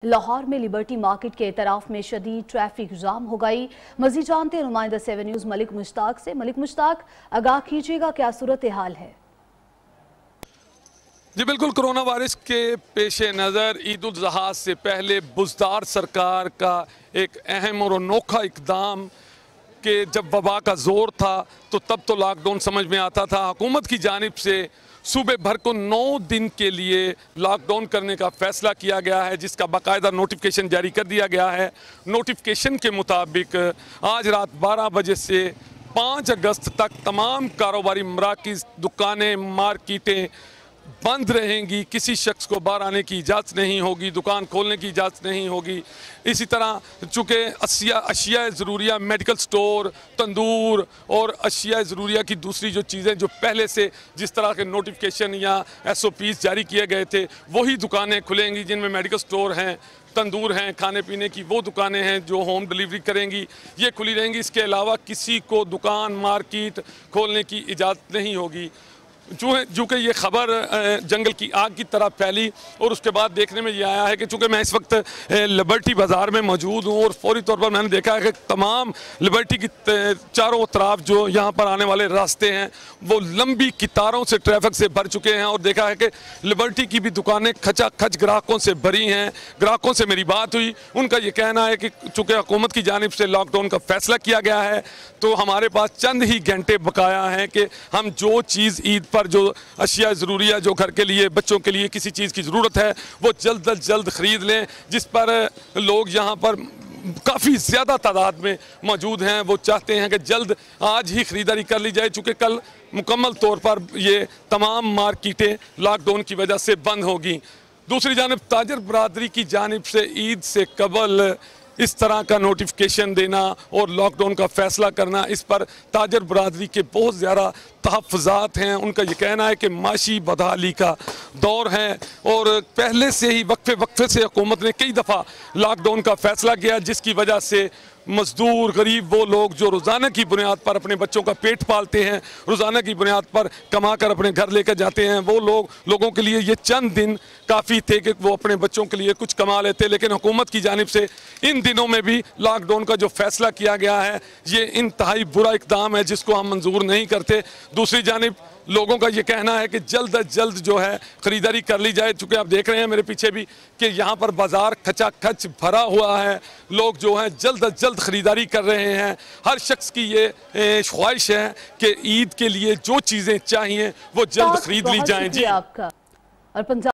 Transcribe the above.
लाहौर में liberty market के इतराफ में शदीद ट्रैफिक जाम हो गई। मजीद जानते हैं नुमाइंदा 7 न्यूज़ मलिक मुश्ताक से। मलिक मुश्ताक, आगाह कीजिएगा, क्या सूरत हाल है? जी बिल्कुल, कोरोना वायरस के पेश नज़र ईद उल ज़ुहा से पहले बुज़दार सरकार का एक अहम और अनोखा इक़दाम कि जब वबा का ज़ोर था तो तब तो लॉकडाउन समझ में आता था। हुकूमत की जानिब से सूबे भर को 9 दिन के लिए लॉकडाउन करने का फ़ैसला किया गया है, जिसका बाकायदा नोटिफिकेशन जारी कर दिया गया है। नोटिफिकेशन के मुताबिक आज रात 12 बजे से 5 अगस्त तक तमाम कारोबारी मराकिज़, दुकानें, मार्केटें बंद रहेंगी। किसी शख्स को बाहर आने की इजाज़त नहीं होगी, दुकान खोलने की इजाज़त नहीं होगी। इसी तरह चूँकि अशिया ज़रूरिया, मेडिकल स्टोर, तंदूर और अशिया ज़रूरिया की दूसरी जो चीज़ें जो पहले से जिस तरह के नोटिफिकेशन या SOPs जारी किए गए थे, वही दुकानें खुलेंगी जिनमें मेडिकल स्टोर हैं, तंदूर हैं, खाने पीने की वो दुकानें हैं जो होम डिलीवरी करेंगी, ये खुली रहेंगी। इसके अलावा किसी को दुकान, मार्केट खोलने की इजाज़त नहीं होगी। चूँकि ये खबर जंगल की आग की तरह फैली और उसके बाद देखने में ये आया है कि चूँकि मैं इस वक्त लिबर्टी बाज़ार में मौजूद हूँ और फौरी तौर पर मैंने देखा है कि तमाम लिबर्टी की चारों तरफ जो यहाँ पर आने वाले रास्ते हैं वो लंबी कतारों से ट्रैफिक से भर चुके हैं और देखा है कि लिबर्टी की भी दुकानें खचाखच ग्राहकों से भरी हैं। ग्राहकों से मेरी बात हुई, उनका ये कहना है कि चूँकि हुकूमत की जानिब से लॉकडाउन का फ़ैसला किया गया है तो हमारे पास चंद ही घंटे बकाया हैं कि हम जो चीज़ ईद पर जो अशिया ज़रूरिया जो घर के लिए, बच्चों के लिए किसी चीज़ की ज़रूरत है वो जल्द अज जल्द ख़रीद लें, जिस पर लोग यहाँ पर काफ़ी ज़्यादा तादाद में मौजूद हैं। वो चाहते हैं कि जल्द आज ही ख़रीदारी कर ली जाए, चूँकि कल मुकम्मल तौर पर ये तमाम मार्केटें लॉकडाउन की वजह से बंद होगी। दूसरी जानिब ताजर बरादरी की जानिब से ईद से कबल इस तरह का नोटिफिकेशन देना और लॉकडाउन का फ़ैसला करना, इस पर ताजर बरादरी के बहुत ज़्यादा तहफ़्फ़ुज़ात हैं। उनका ये कहना है कि माशी बदहाली का दौर है और पहले से ही वक्फे से हुकूमत ने कई दफ़ा लॉकडाउन का फ़ैसला किया, जिसकी वजह से मज़दूर, गरीब, वो लोग जो रोज़ाना की बुनियाद पर अपने बच्चों का पेट पालते हैं, रोज़ाना की बुनियाद पर कमा कर अपने घर लेकर जाते हैं, वो लोगों के लिए ये चंद दिन काफ़ी थे कि वो अपने बच्चों के लिए कुछ कमा लेते। लेकिन हुकूमत की जानिब से इन दिनों में भी लॉकडाउन का जो फ़ैसला किया गया है ये इंतहाई बुरा इक़दाम है, जिसको हम मंजूर नहीं करते। दूसरी जानिब लोगों का ये कहना है कि जल्द अज जल्द जो है ख़रीदारी कर ली जाए, चूँकि आप देख रहे हैं मेरे पीछे भी कि यहाँ पर बाज़ार खचाखच भरा हुआ है। लोग जो हैं जल्द अज जल्द ख़रीदारी कर रहे हैं। हर शख्स की ये ख्वाहिश है कि ईद के लिए जो चीज़ें चाहिए वो जल्द ख़रीद ली जाएँ। जी आपका और पंजाब